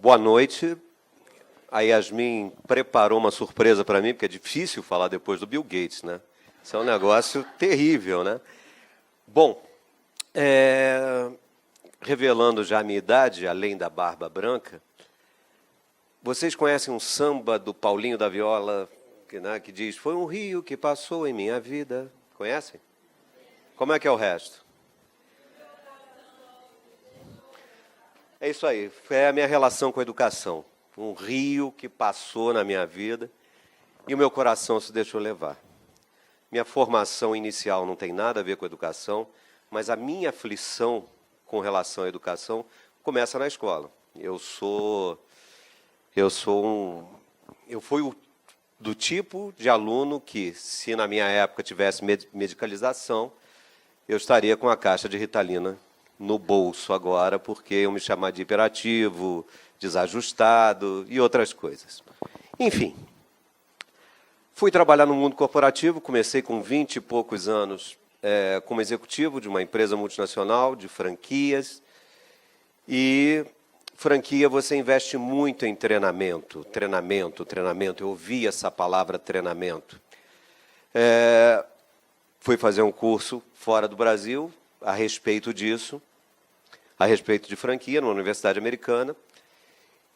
Boa noite. A Yasmin preparou uma surpresa para mim, porque é difícil falar depois do Bill Gates, né? Isso é um negócio terrível, né? Bom, revelando já a minha idade, além da barba branca, vocês conhecem um samba do Paulinho da Viola, que diz, foi um rio que passou em minha vida. Conhecem? Como é que é o resto? É isso aí, é a minha relação com a educação. Um rio que passou na minha vida e o meu coração se deixou levar. Minha formação inicial não tem nada a ver com a educação, mas a minha aflição com relação à educação começa na escola. Eu fui do tipo de aluno que, se na minha época tivesse medicalização, eu estaria com a caixa de Ritalina no bolso agora, porque eu me chamar de hiperativo, desajustado e outras coisas. Enfim, fui trabalhar no mundo corporativo, comecei com 20 e poucos anos como executivo de uma empresa multinacional de franquias. E franquia você investe muito em treinamento, treinamento. Eu ouvi essa palavra treinamento. Fui fazer um curso fora do Brasil a respeito disso, a respeito de franquia, numa universidade americana,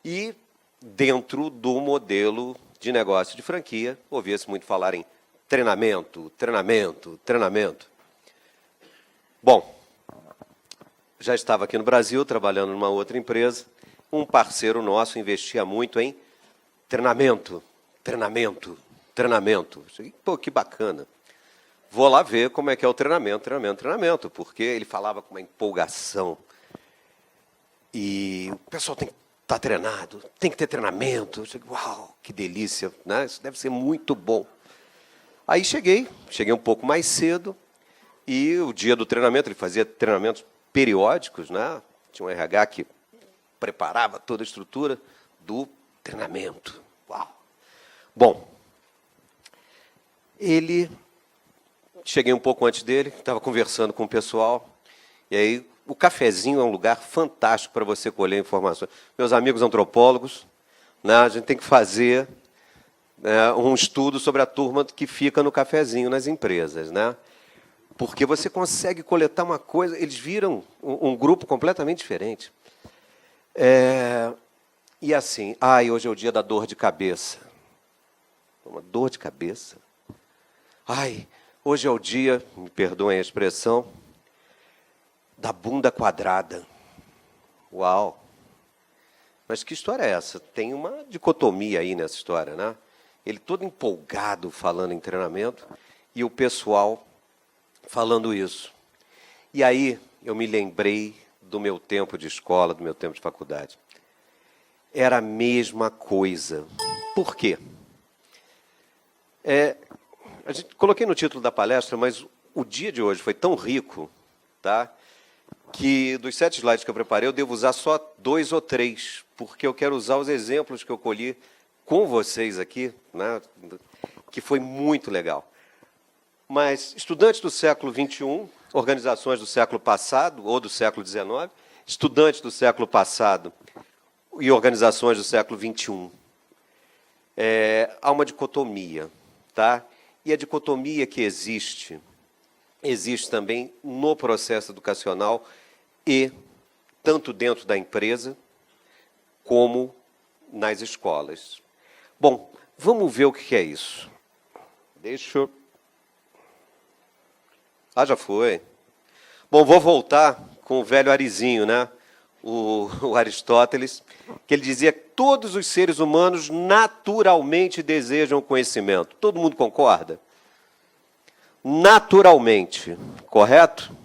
e dentro do modelo de negócio de franquia, ouvia-se muito falar em treinamento. Bom, já estava aqui no Brasil, trabalhando numa outra empresa, um parceiro nosso investia muito em treinamento. Pô, que bacana. Vou lá ver como é que é o treinamento, porque ele falava com uma empolgação. E o pessoal tem que estar treinado, tem que ter treinamento. Uau, que delícia, né? Isso deve ser muito bom. Aí cheguei um pouco mais cedo, e o dia do treinamento, ele fazia treinamentos periódicos, né? Tinha um RH que preparava toda a estrutura do treinamento. Uau! Bom, cheguei um pouco antes dele, estava conversando com o pessoal, e aí o cafezinho é um lugar fantástico para você colher informações. Meus amigos antropólogos, né, a gente tem que fazer um estudo sobre a turma que fica no cafezinho nas empresas, né? Porque você consegue coletar uma coisa, eles viram um grupo completamente diferente. E assim, hoje é o dia da dor de cabeça. Uma dor de cabeça? Hoje é o dia, me perdoem a expressão, da bunda quadrada. Uau! Mas que história é essa? Tem uma dicotomia aí nessa história, né? Ele todo empolgado falando em treinamento e o pessoal falando isso. E aí eu me lembrei do meu tempo de escola, do meu tempo de faculdade. Era a mesma coisa. Por quê? Coloquei no título da palestra, mas o dia de hoje foi tão rico, tá, que dos 7 slides que eu preparei, eu devo usar só 2 ou 3, porque eu quero usar os exemplos que eu colhi com vocês aqui, né, que foi muito legal. Mas estudantes do século XXI, organizações do século passado ou do século XIX, estudantes do século passado e organizações do século XXI. Há uma dicotomia, tá? E a dicotomia que existe também no processo educacional e tanto dentro da empresa como nas escolas. Bom, vamos ver o que é isso. Já foi. Bom, vou voltar com o velho Arizinho, né? O Aristóteles, que ele dizia que todos os seres humanos naturalmente desejam conhecimento. Todo mundo concorda? Naturalmente, correto?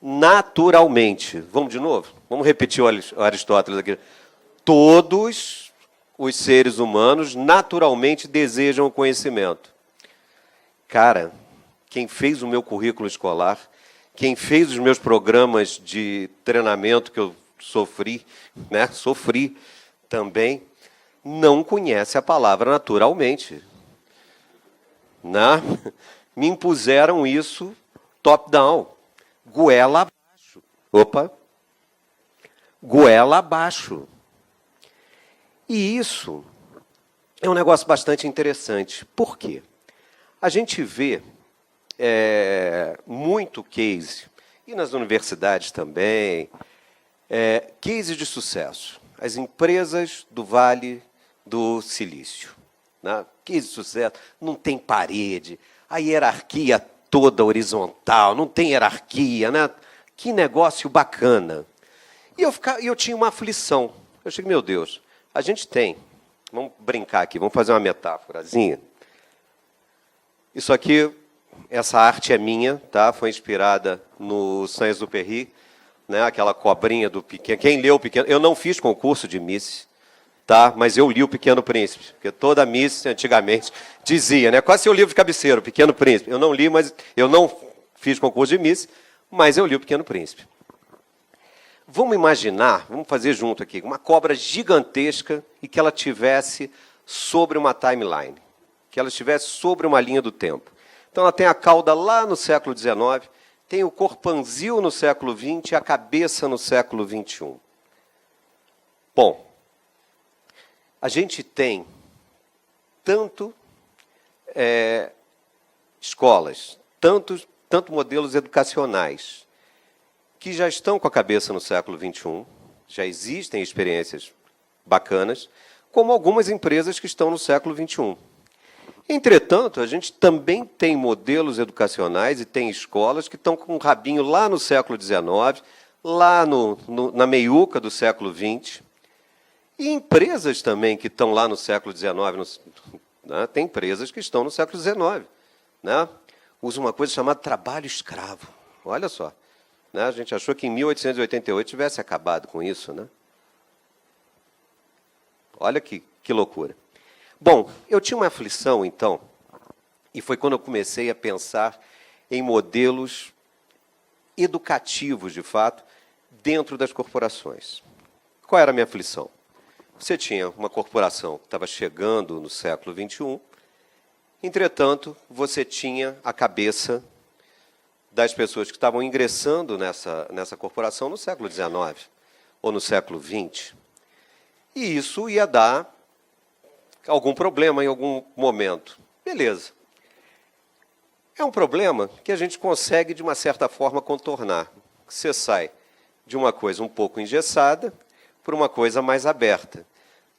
Naturalmente. Vamos de novo? Vamos repetir o Aristóteles aqui. Todos os seres humanos naturalmente desejam conhecimento. Cara, quem fez o meu currículo escolar, quem fez os meus programas de treinamento que eu sofri também, não conhece a palavra naturalmente. Né? Me impuseram isso top-down, goela abaixo. Goela abaixo. E isso é um negócio bastante interessante. Por quê? A gente vê muito case, e nas universidades também, case de sucesso. As empresas do Vale do Silício. Né? Case de sucesso, não tem parede, a hierarquia toda horizontal, não tem hierarquia, né? Que negócio bacana. E eu tinha uma aflição. Eu achei, meu Deus, a gente tem, vamos brincar aqui, vamos fazer uma metáforazinha. Isso aqui, essa arte é minha, tá? Foi inspirada no Saint-Exupéry, né? Aquela cobrinha do Pequeno. Quem leu o Pequeno? Eu não fiz concurso de Miss, tá? Mas eu li o Pequeno Príncipe, porque toda Miss antigamente dizia, né? Qual é o seu livro de cabeceira, o Pequeno Príncipe? Eu não li, mas eu não fiz concurso de Miss, mas eu li o Pequeno Príncipe. Vamos imaginar, vamos fazer junto aqui, uma cobra gigantesca e que ela tivesse sobre uma timeline, que ela estivesse sobre uma linha do tempo. Então, ela tem a cauda lá no século XIX, tem o corpanzil no século XX e a cabeça no século XXI. Bom, a gente tem tanto escolas, tanto modelos educacionais, que já estão com a cabeça no século XXI, já existem experiências bacanas, como algumas empresas que estão no século XXI. Entretanto, a gente também tem modelos educacionais e tem escolas que estão com o rabinho lá no século XIX, lá na meiuca do século XX, e empresas também que estão lá no século XIX, né? Tem empresas que estão no século XIX. Né? Usa uma coisa chamada trabalho escravo. Olha só. Né? A gente achou que em 1888 tivesse acabado com isso. Né? Olha que loucura. Bom, eu tinha uma aflição, então, e foi quando eu comecei a pensar em modelos educativos, de fato, dentro das corporações. Qual era a minha aflição? Você tinha uma corporação que estava chegando no século XXI, entretanto, você tinha a cabeça das pessoas que estavam ingressando nessa corporação no século XIX ou no século XX. E isso ia dar algum problema em algum momento. Beleza. É um problema que a gente consegue, de uma certa forma, contornar. Você sai de uma coisa um pouco engessada para uma coisa mais aberta.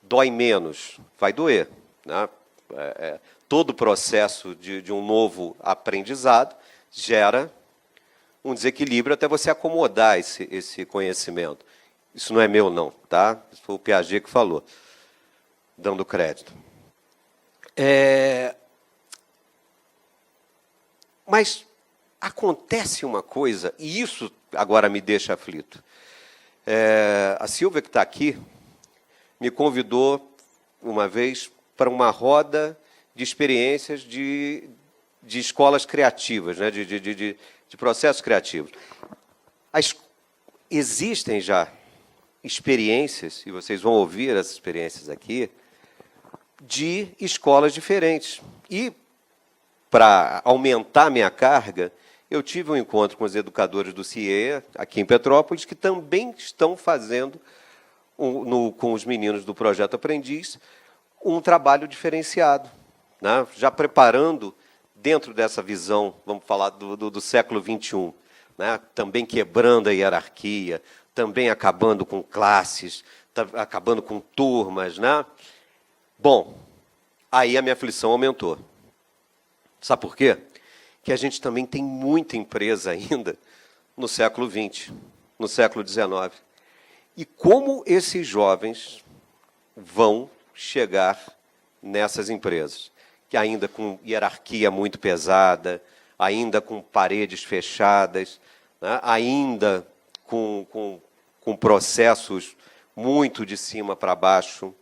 Dói menos, vai doer. Né? Todo o processo de um novo aprendizado gera um desequilíbrio até você acomodar esse conhecimento. Isso não é meu, não. Tá? Isso foi o Piaget que falou, dando crédito. Mas acontece uma coisa, e isso agora me deixa aflito. A Silvia, que está aqui, me convidou uma vez para uma roda de experiências de escolas criativas, né, de processos criativos. Existem já experiências, e vocês vão ouvir essas experiências aqui, de escolas diferentes. E, para aumentar minha carga, eu tive um encontro com os educadores do CIEA, aqui em Petrópolis, que também estão fazendo, com os meninos do Projeto Aprendiz, um trabalho diferenciado, né? Já preparando, dentro dessa visão, vamos falar do século XXI, né? Também quebrando a hierarquia, também acabando com classes, acabando com turmas. Né? Bom, aí a minha aflição aumentou. Sabe por quê? Que a gente também tem muita empresa ainda no século XX, no século XIX. E como esses jovens vão chegar nessas empresas? Que ainda com hierarquia muito pesada, ainda com paredes fechadas, né? Ainda com processos muito de cima para baixo.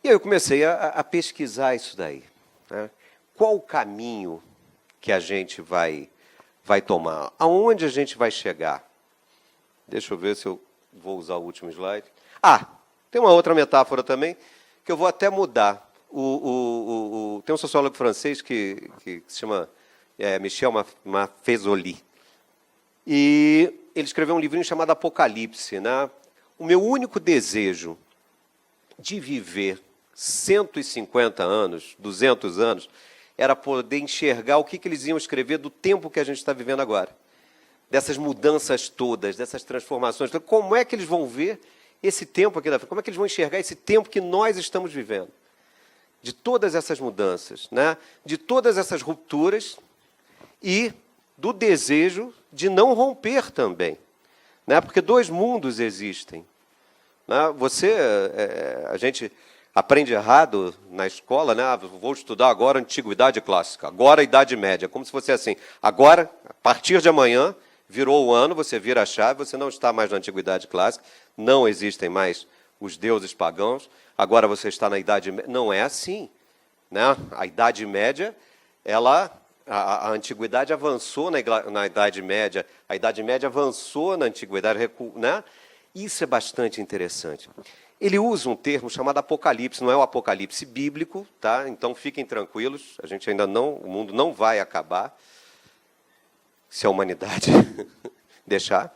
E aí eu comecei a pesquisar isso daí. Né? Qual o caminho que a gente vai tomar? Aonde a gente vai chegar? Deixa eu ver se eu vou usar o último slide. Tem uma outra metáfora também, que eu vou até mudar. Tem um sociólogo francês que se chama Michel Maffezoli. E ele escreveu um livrinho chamado Apocalipse. Né? O meu único desejo de viver 150 anos, 200 anos, era poder enxergar o que eles iam escrever do tempo que a gente está vivendo agora. Dessas mudanças todas, dessas transformações todas. Como é que eles vão ver esse tempo aqui da frente? Como é que eles vão enxergar esse tempo que nós estamos vivendo? De todas essas mudanças, né? De todas essas rupturas e do desejo de não romper também. Né? Porque dois mundos existem. Né? A gente aprende errado na escola, né? Vou estudar agora a Antiguidade Clássica, agora a Idade Média, como se fosse assim. Agora, a partir de amanhã, virou o ano, você vira a chave, você não está mais na Antiguidade Clássica, não existem mais os deuses pagãos, agora você está na Idade Média. Não é assim. Né? A Idade Média, a Antiguidade avançou na Idade Média, a Idade Média avançou na Antiguidade, né? Isso é bastante interessante. Ele usa um termo chamado Apocalipse, não é o Apocalipse bíblico, tá? Então fiquem tranquilos, a gente ainda não, o mundo não vai acabar, se a humanidade deixar.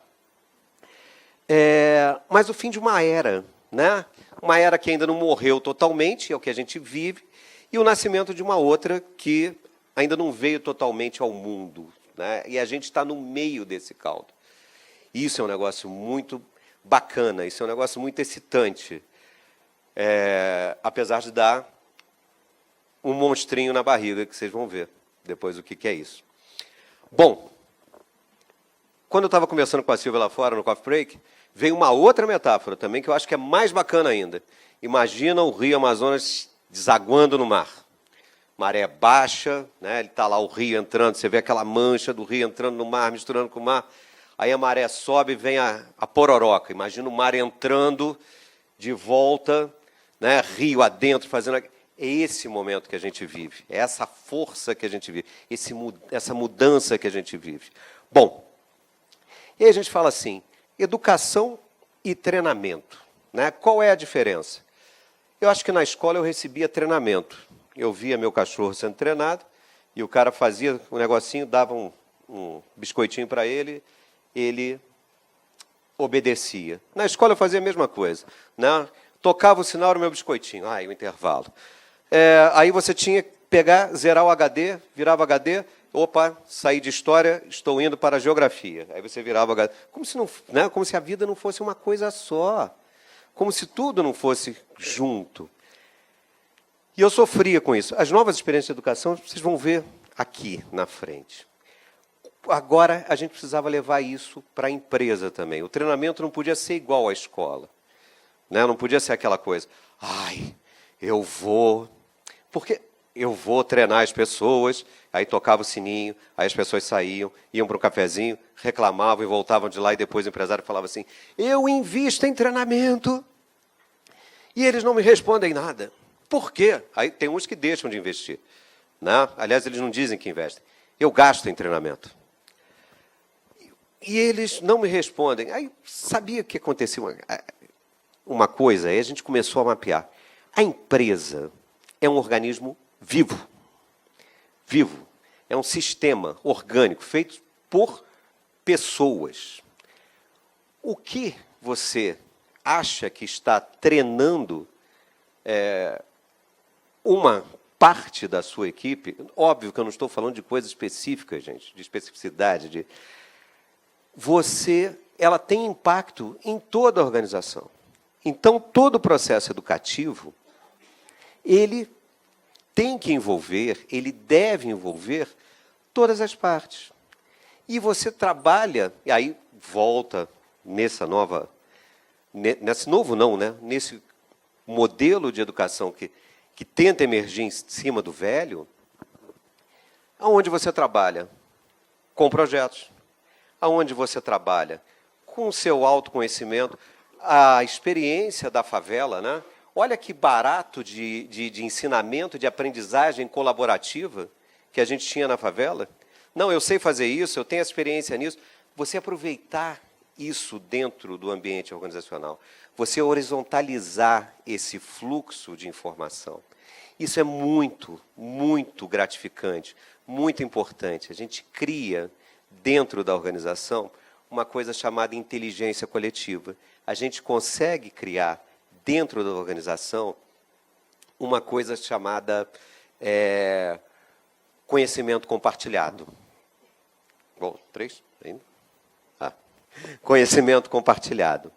Mas o fim de uma era, né? Uma era que ainda não morreu totalmente, é o que a gente vive, e o nascimento de uma outra que ainda não veio totalmente ao mundo, né? E a gente está no meio desse caldo. Isso é um negócio muito bacana, isso é um negócio muito excitante, apesar de dar um monstrinho na barriga, que vocês vão ver depois o que é isso. Bom, quando eu estava conversando com a Silvia lá fora, no Coffee Break, veio uma outra metáfora também, que eu acho que é mais bacana ainda. Imagina o rio Amazonas desaguando no mar. Maré baixa, né? Ele está lá o rio entrando, você vê aquela mancha do rio entrando no mar, misturando com o mar. Aí a maré sobe e vem a pororoca. Imagina o mar entrando de volta, né? Rio adentro, fazendo... É esse momento que a gente vive, é essa força que a gente vive, essa mudança que a gente vive. Bom, e aí a gente fala assim, educação e treinamento. Né? Qual é a diferença? Eu acho que na escola eu recebia treinamento. Eu via meu cachorro sendo treinado, e o cara fazia um negocinho, dava um biscoitinho para ele, ele obedecia. Na escola eu fazia a mesma coisa. Né? Tocava o sinal, era o meu biscoitinho. O intervalo. Aí você tinha que pegar, zerar o HD, virava HD, opa, saí de história, estou indo para a geografia. Aí você virava o HD. Como se a vida não fosse uma coisa só. Como se tudo não fosse junto. E eu sofria com isso. As novas experiências de educação, vocês vão ver aqui na frente. Agora, a gente precisava levar isso para a empresa também. O treinamento não podia ser igual à escola. Né? Não podia ser aquela coisa, eu vou... Porque eu vou treinar as pessoas, aí tocava o sininho, aí as pessoas saíam, iam para o cafezinho, reclamavam e voltavam de lá, e depois o empresário falava assim, eu invisto em treinamento, e eles não me respondem nada. Por quê? Aí tem uns que deixam de investir. Né? Aliás, eles não dizem que investem. Eu gasto em treinamento. E eles não me respondem. Aí sabia que acontecia uma coisa, aí a gente começou a mapear. A empresa é um organismo vivo. Vivo. É um sistema orgânico feito por pessoas. O que você acha que está treinando uma parte da sua equipe? Óbvio que eu não estou falando de coisas específicas, gente, de especificidade. Ela tem impacto em toda a organização. Então, todo o processo educativo, ele tem que envolver, ele deve envolver todas as partes. E você trabalha, e aí volta nesse modelo de educação que tenta emergir em cima do velho, aonde você trabalha com projetos, aonde você trabalha com o seu autoconhecimento, a experiência da favela, né? Olha que barato de ensinamento, de aprendizagem colaborativa que a gente tinha na favela. Não, eu sei fazer isso, eu tenho experiência nisso. Você aproveitar isso dentro do ambiente organizacional, você horizontalizar esse fluxo de informação. Isso é muito, muito gratificante, muito importante. A gente cria, dentro da organização, uma coisa chamada inteligência coletiva. A gente consegue criar, dentro da organização uma coisa chamada conhecimento compartilhado. Bom, 3 ainda? Conhecimento compartilhado.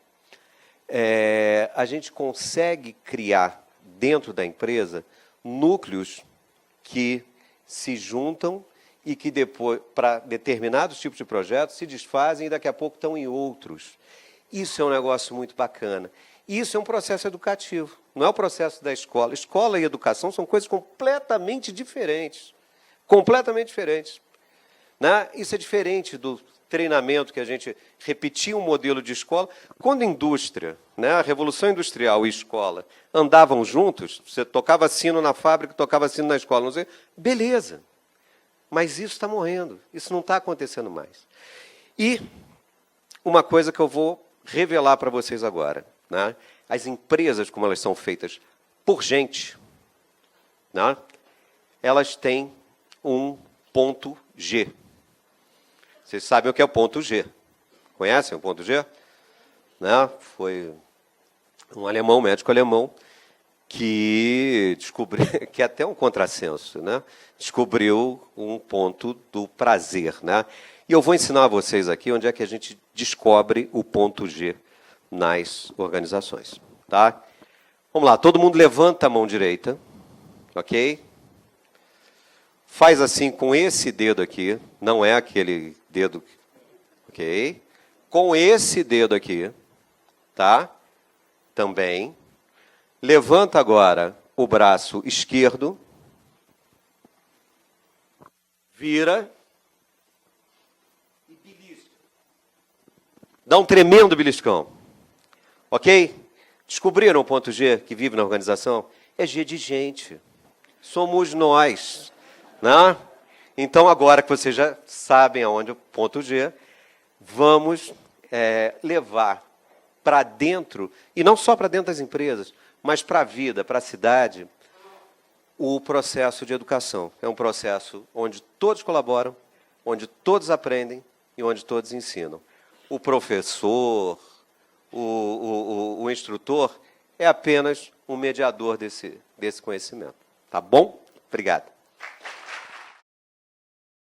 A gente consegue criar dentro da empresa núcleos que se juntam e que depois, para determinados tipos de projetos, se desfazem e daqui a pouco estão em outros. Isso é um negócio muito bacana. Isso é um processo educativo, não é o processo da escola. Escola e educação são coisas completamente diferentes. Completamente diferentes. Né? Isso é diferente do treinamento que a gente repetia um modelo de escola. Quando a indústria, né, a Revolução Industrial e escola andavam juntos, você tocava sino na fábrica, tocava sino na escola, não sei, beleza. Mas isso está morrendo, isso não está acontecendo mais. E uma coisa que eu vou revelar para vocês agora. Né? As empresas, como elas são feitas por gente, né, elas têm um ponto G. Vocês sabem o que é o ponto G. Conhecem o ponto G? Né? Foi um alemão, um médico alemão, que descobriu, que é até um contrassenso, né? Descobriu um ponto do prazer. Né? E eu vou ensinar a vocês aqui onde é que a gente descobre o ponto G nas organizações. Tá? Vamos lá, todo mundo levanta a mão direita, ok? Faz assim com esse dedo aqui, não é aquele dedo, ok? Com esse dedo aqui, tá? Também. Levanta agora o braço esquerdo, vira e belisca. Dá um tremendo beliscão, ok? Descobriram o ponto G que vive na organização? É G de gente. Somos nós. Né? Então, agora que vocês já sabem aonde é o ponto G, vamos levar para dentro, e não só para dentro das empresas, mas para a vida, para a cidade, o processo de educação. É um processo onde todos colaboram, onde todos aprendem e onde todos ensinam. O professor, o instrutor, é apenas um mediador desse conhecimento. Tá bom? Obrigado.